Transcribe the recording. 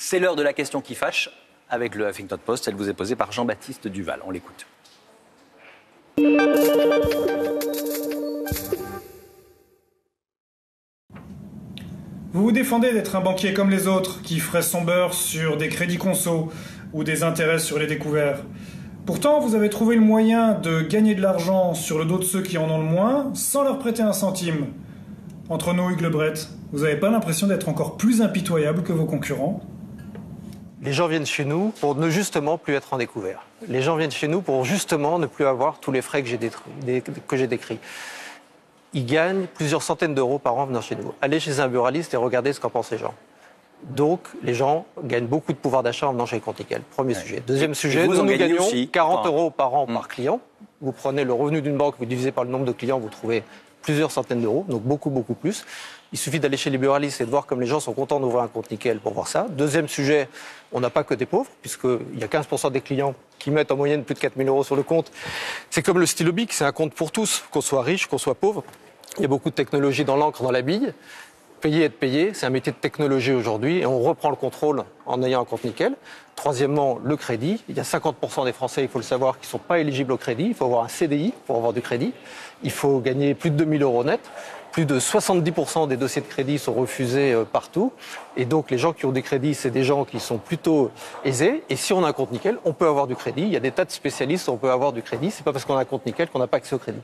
C'est l'heure de la question qui fâche avec le Huffington Post. Elle vous est posée par Jean-Baptiste Duval. On l'écoute. Vous vous défendez d'être un banquier comme les autres, qui ferait son beurre sur des crédits conso ou des intérêts sur les découverts. Pourtant, vous avez trouvé le moyen de gagner de l'argent sur le dos de ceux qui en ont le moins, sans leur prêter un centime. Entre nous, Hugues Lebret, vous n'avez pas l'impression d'être encore plus impitoyable que vos concurrents ? Les gens viennent chez nous pour ne justement plus être en découvert. Les gens viennent chez nous pour justement ne plus avoir tous les frais que j'ai décrits. Ils gagnent plusieurs centaines d'euros par an en venant chez nous. Allez chez un buraliste et regardez ce qu'en pensent les gens. Donc, les gens gagnent beaucoup de pouvoir d'achat en venant chez Compte Nickel. Premier sujet. Deuxième sujet, nous gagnons aussi 40 euros par an par client. Vous prenez le revenu d'une banque, vous divisez par le nombre de clients, vous trouvez plusieurs centaines d'euros, donc beaucoup plus. Il suffit d'aller chez les buralistes et de voir comme les gens sont contents d'ouvrir un compte Nickel pour voir ça. Deuxième sujet, on n'a pas que des pauvres, puisqu'il y a 15% des clients qui mettent en moyenne plus de 4 000 euros sur le compte. C'est comme le stylo Bic, c'est un compte pour tous, qu'on soit riche, qu'on soit pauvre. Il y a beaucoup de technologie dans l'encre, dans la bille. Payer et être payé, c'est un métier de technologie aujourd'hui et on reprend le contrôle en ayant un compte Nickel. Troisièmement, le crédit. Il y a 50% des Français, il faut le savoir, qui ne sont pas éligibles au crédit. Il faut avoir un CDI pour avoir du crédit. Il faut gagner plus de 2 000 euros net. Plus de 70% des dossiers de crédit sont refusés partout. Et donc, les gens qui ont des crédits, c'est des gens qui sont plutôt aisés. Et si on a un compte Nickel, on peut avoir du crédit. Il y a des tas de spécialistes, on peut avoir du crédit. C'est pas parce qu'on a un compte Nickel qu'on n'a pas accès au crédit.